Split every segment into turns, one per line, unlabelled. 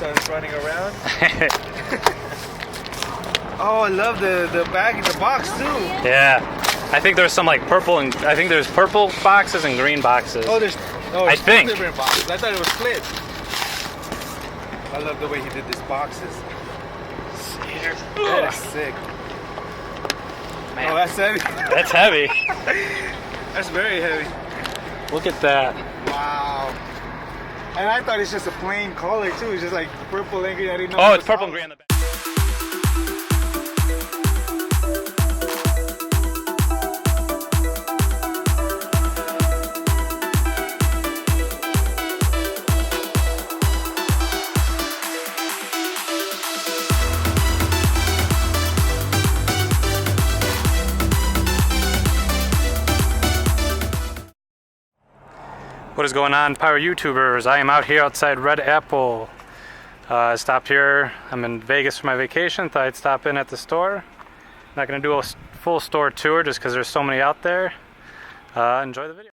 starts running around. Oh, I love the bag in the box too.
Yeah, I think there's some like purple and I think there's purple boxes and green boxes.
Oh, there's
I think
different boxes. I thought it was split. I love the way he did these boxes. That is sick.
Man.
Oh, that's heavy.
That's heavy.
That's very heavy.
Look at that.
Wow. And I thought it's just a plain color too. It's just like purple and green. I didn't know.
Oh, it's purple and green on the back. What is going on, Pyro YouTubers? I am out here outside Red Apple. I stopped here. I'm in Vegas for my vacation. Thought I'd stop in at the store. Not going to do a full store tour just because there's so many out there. Enjoy the video.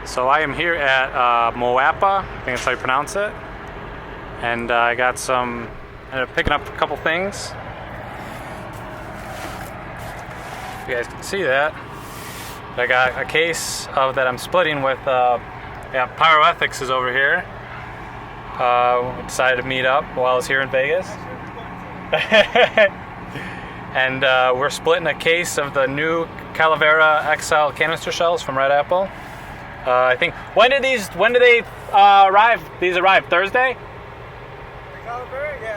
So I am here at Moapa, I think that's how you pronounce it. And I got some, ended up picking up a couple things. If you guys can see that. I got a case of that I'm splitting with, Pyro Ethics is over here. We decided to meet up while I was here in Vegas. And we're splitting a case of the new Calavera XL canister shells from Red Apple. I think, when do they arrive? These arrived Thursday?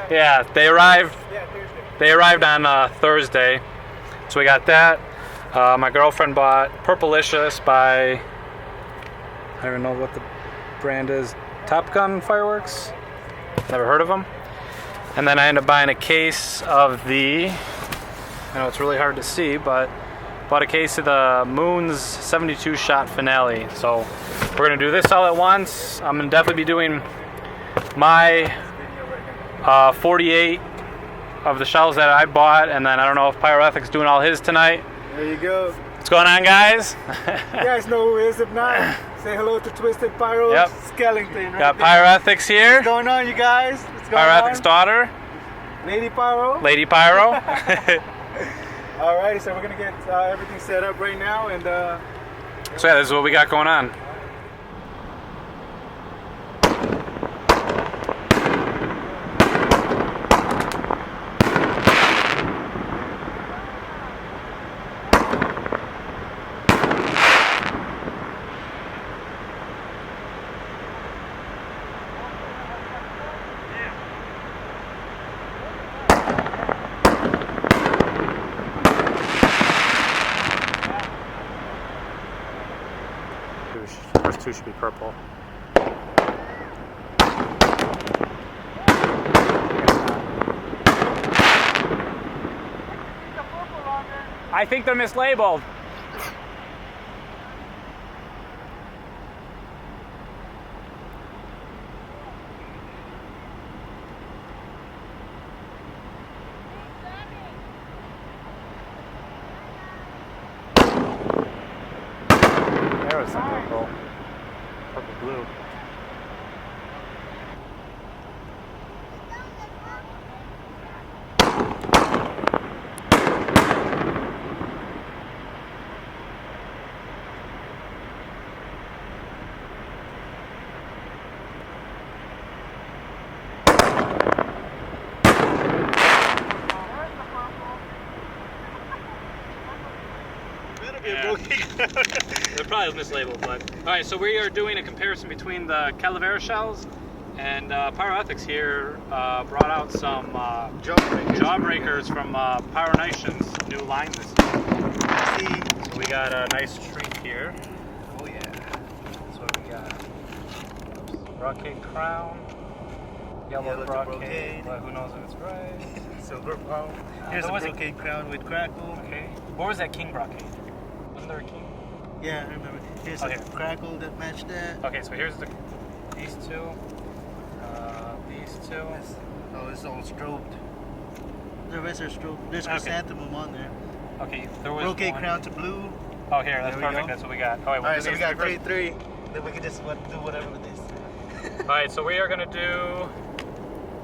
Yeah, they arrived. Yeah, Thursday. They arrived on Thursday, so we got that. My girlfriend bought Purplicious by, I don't even know what the brand is. Top Gun Fireworks. Never heard of them. And then I ended up buying a case of the, I know it's really hard to see, but bought a case of the Moon's 72 shot finale. So we're gonna do this all at once. I'm gonna definitely be doing my 48 of the shells that I bought, and then I don't know if Pyro Ethics doing all his tonight.
There you go.
What's going on, guys?
You guys know who he is. If not, say hello to Twisted Pyro's skeleton. Right
Got
there.
Pyro Ethics here.
What's going on, you guys? What's going
Pyro
on?
Ethics' daughter.
Lady Pyro.
Lady Pyro.
Alright, so we're gonna get everything set up right now, and
so yeah, this is what we got going on. First two should be purple. I think they're mislabeled. There was some purple. Purple blue.
Yeah. They're probably mislabeled, but alright, so we are doing a comparison between the Calavera Shells and Pyro Ethics here brought out some Jawbreakers from Pyro Nation's new line this year. So we got a nice treat here.
Oh yeah.
So we got brocade crown, yellow brocade. Well, who knows if it's right?
Silver palm. Here's a brocade crown with crackle.
Okay. What was that king brocade? Wasn't there a king?
Yeah, I remember. Here's a crackle that matched that.
Okay, so here's these two.
Oh, it's all strobed. The rest are strobed. There's chrysanthemum on there.
Okay, there was
brocade
one.
Crown to blue.
Oh, here, that's
There we
perfect.
go.
That's what we got. All right,
Alright, so we got 3. Then we can just do whatever with this.
All right, so we are gonna do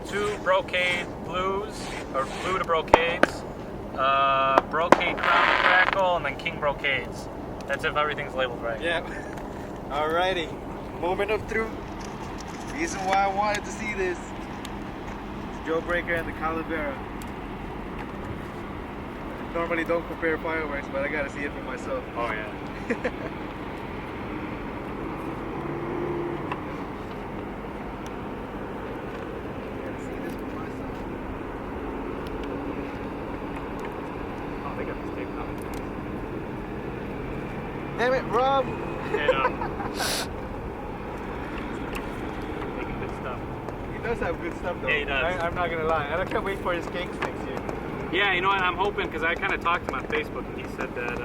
2 brocade blues, or blue to brocades, brocade crown to crackle, and then king brocades. That's if everything's labeled right.
Yep. Alrighty. Moment of truth. Reason why I wanted to see this. It's Jawbreaker and the Calavera. Normally don't compare fireworks, but I gotta see it for myself.
Oh yeah.
Gotta see this for myself.
Oh, they got this tape on.
Damn it, Rob!
Making good stuff.
He does have good stuff though.
Yeah, he does.
I'm not gonna lie. I can't wait for his cakes next year.
Yeah, you know what? I'm hoping, because I kind of talked to him on Facebook, and he said that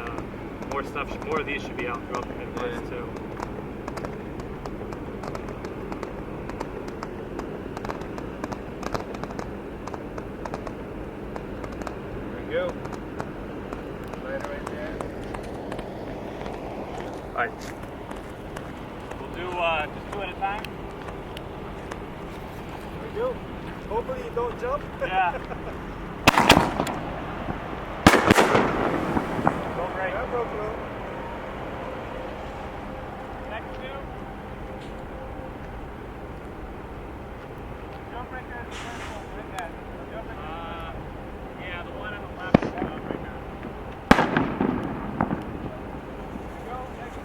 more of these should be out throughout the Midwest too.
There we go. Right there.
Alright. We'll do just 2 at a time.
There we go. Hopefully you don't jump.
Yeah. Go great.
Yeah, go slow.
Next 2. Jawbreaker is the first one. Look at Jawbreaker. Yeah, the one on the left is Jawbreaker. Go, next 2.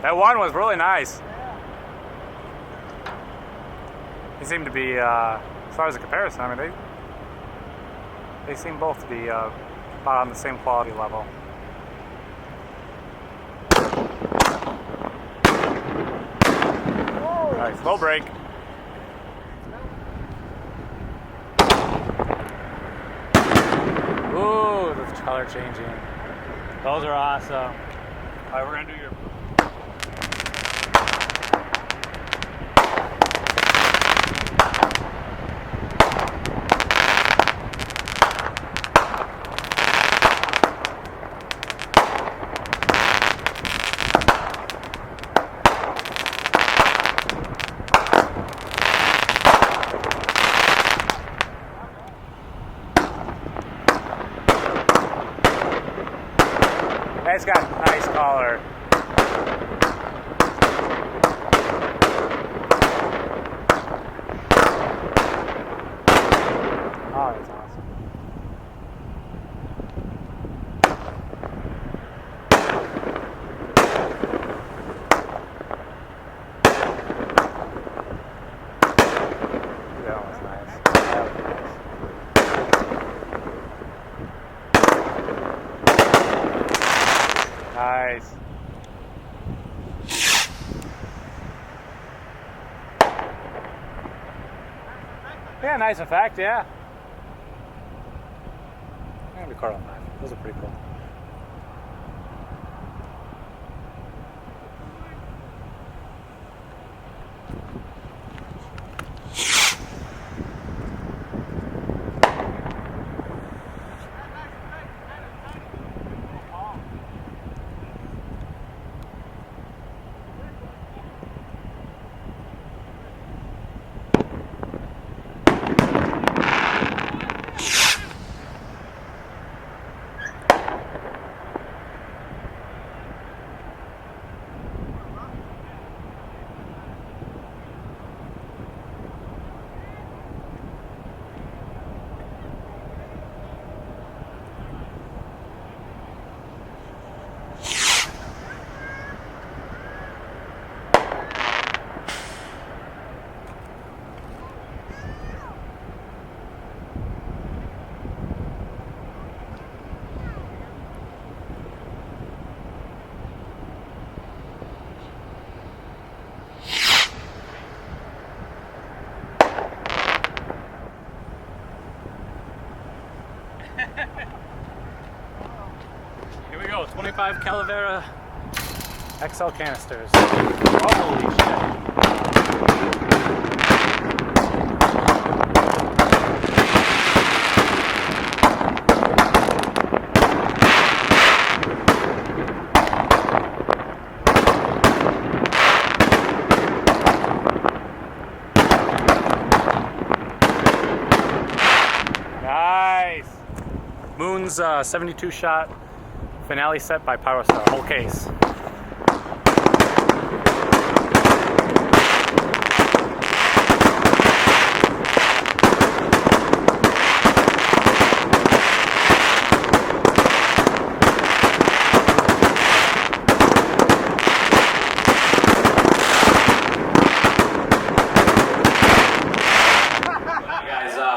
That one was really nice. They seem to be, as far as a comparison, I mean, they seem both to be about on the same quality level. Nice, low break. Ooh, the color changing.
Those are awesome. All right, we're gonna do your.
It's got a nice color. Yeah, nice effect, yeah. I'm gonna record on 5. Those are pretty cool. Here we go, 25 Calavera XL canisters. Holy shit. Nice. Moon's 72 shot finale set by Pyro Star, whole case.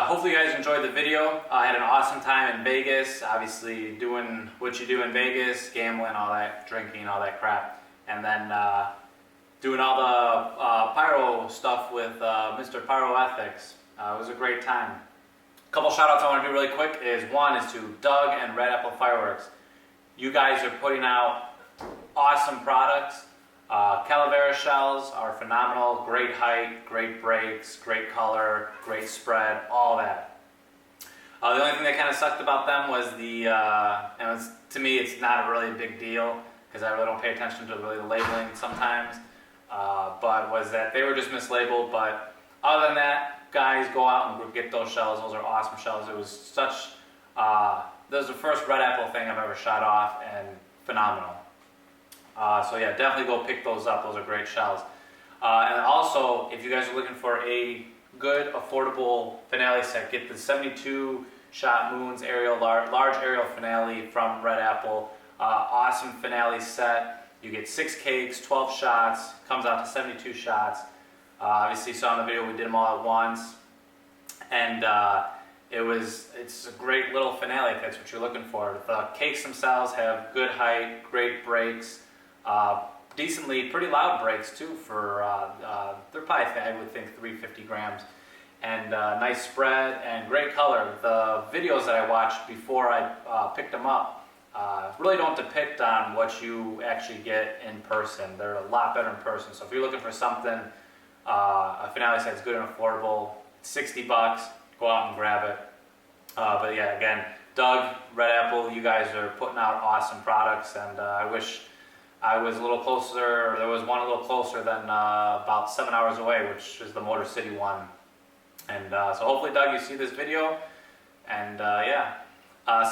Hopefully you guys enjoyed the video. I had an awesome time in Vegas, obviously doing what you do in Vegas, gambling, all that, drinking, all that crap. And then doing all the pyro stuff with Mr. Pyro Ethics. It was a great time. A couple shout outs I want to do really quick is one is to Doug and Red Apple Fireworks. You guys are putting out awesome products. Calavera Shells are phenomenal, great height, great breaks, great color, great spread, all that. The only thing that kind of sucked about them was to me it's not a really big deal because I really don't pay attention to really the labeling sometimes, but was that they were just mislabeled. But other than that, guys, go out and get those shells. Those are awesome shells. It was such, that was the first Red Apple thing I've ever shot off, and phenomenal. So yeah, definitely go pick those up. Those are great shells. And also, if you guys are looking for a good, affordable finale set, get the 72 shot Moons aerial, large aerial finale from Red Apple. Awesome finale set. You get 6 cakes, 12 shots, comes out to 72 shots. Obviously you saw in the video we did them all at once. And it's a great little finale if that's what you're looking for. The cakes themselves have good height, great breaks. Decently, pretty loud breaks too for, they're probably, I would think, 350 grams. And nice spread and great color. The videos that I watched before I picked them up really don't depict on what you actually get in person. They're a lot better in person. So if you're looking for something, a finale set that's good and affordable, $60, go out and grab it. But yeah, again, Doug, Red Apple, you guys are putting out awesome products, and I wish I was a little closer, or there was one a little closer than about 7 hours away, which is the Motor City one. And so hopefully, Doug, you see this video. And yeah.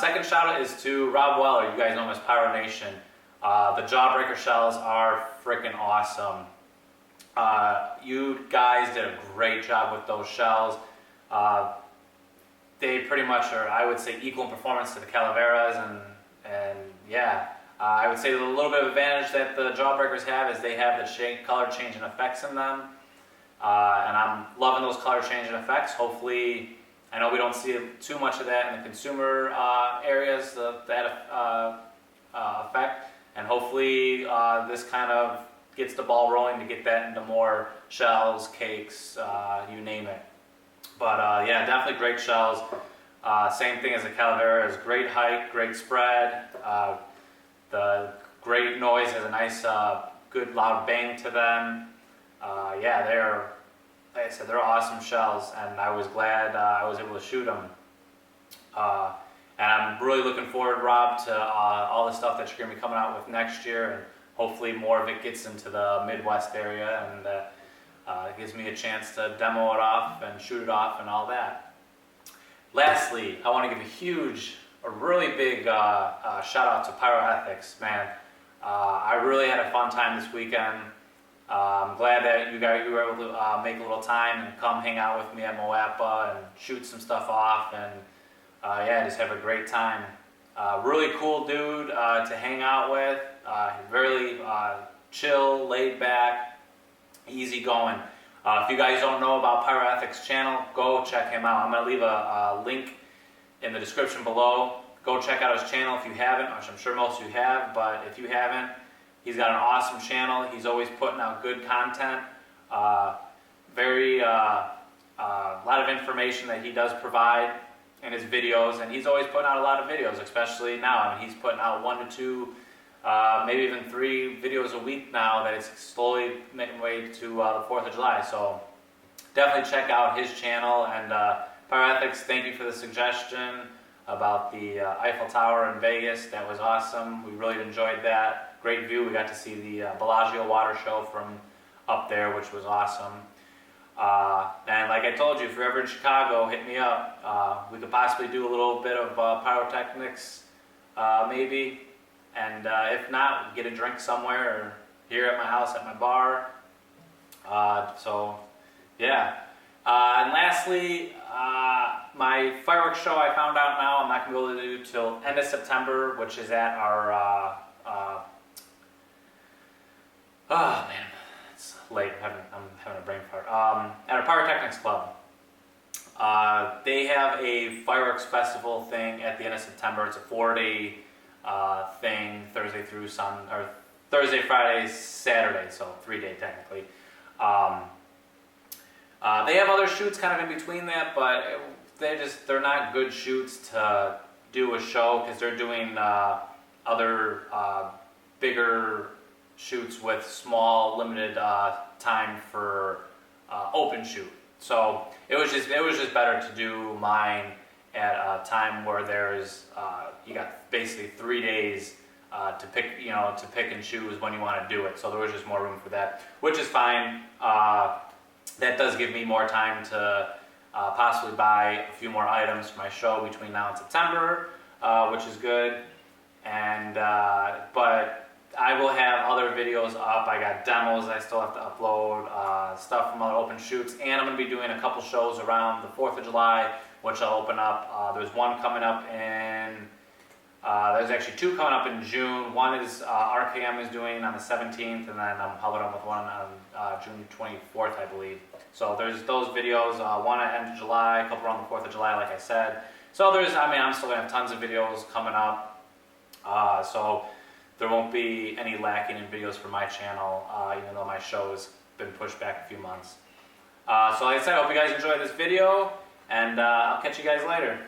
Second shout out is to Rob Weller. You guys know him as Pyro Nation. The Jawbreaker Shells are freaking awesome. You guys did a great job with those shells. They pretty much are, I would say, equal in performance to the Calaveras, and yeah. I would say the little bit of advantage that the Jawbreakers have is they have the color changing effects in them. And I'm loving those color changing effects. Hopefully, I know we don't see too much of that in the consumer areas, that effect. And hopefully this kind of gets the ball rolling to get that into more shells, cakes, you name it. But yeah, definitely great shells. Same thing as the Calavera, is great height, great spread. The great noise has a nice, good loud bang to them. Yeah, they're, like I said, they're awesome shells, and I was glad I was able to shoot them. And I'm really looking forward, Rob, to all the stuff that you're going to be coming out with next year, and hopefully more of it gets into the Midwest area, and it gives me a chance to demo it off and shoot it off and all that. Lastly, I want to give a really big shout out to Pyro Ethics, man. I really had a fun time this weekend. I'm glad that you were able to make a little time and come hang out with me at Moapa and shoot some stuff off, and yeah, just have a great time. Really cool dude to hang out with. Really chill, laid back, easy going. If you guys don't know about Pyro Ethics channel, go check him out. I'm going to leave a link in the description below. Go check out his channel if you haven't, which I'm sure most of you have, but if you haven't, he's got an awesome channel. He's always putting out good content. A lot of information that he does provide in his videos, and he's always putting out a lot of videos, especially now. I mean, he's putting out 1 to 2, maybe even 3 videos a week now that is slowly making way to the 4th of July. So definitely check out his channel. And Pyro Ethics, thank you for the suggestion about the Eiffel Tower in Vegas. That was awesome. We really enjoyed that. Great view. We got to see the Bellagio water show from up there, which was awesome. And like I told you, if you're ever in Chicago, hit me up. We could possibly do a little bit of pyrotechnics, maybe. And if not, get a drink somewhere, or here at my house, at my bar. So, yeah. And lastly, my fireworks show, I found out now I'm not going to be able to do till end of September, which is at our, oh man, it's late, I'm having a brain fart, at our Pyrotechnics Club. They have a fireworks festival thing at the end of September. It's a 4-day thing, Thursday, Friday, Saturday, so 3-day technically. They have other shoots kind of in between that, but they're not good shoots to do a show, because they're doing other bigger shoots with small limited time for open shoot. So it was just better to do mine at a time where there's you got basically 3 days to pick and choose when you want to do it. So there was just more room for that, which is fine. That does give me more time to possibly buy a few more items for my show between now and September, which is good. And but I will have other videos up. I got demos I still have to upload, stuff from other open shoots, and I'm going to be doing a couple shows around the 4th of July, which I'll open up. There's one coming up in, there's actually 2 coming up in June. One is RKM is doing on the 17th, and then I'm helping them with one on June 24th, I believe. So there's those videos, one at end of July, a couple around the 4th of July, like I said. So I'm still going to have tons of videos coming up. So there won't be any lacking in videos for my channel, even though my show has been pushed back a few months. So like I said, I hope you guys enjoyed this video, and I'll catch you guys later.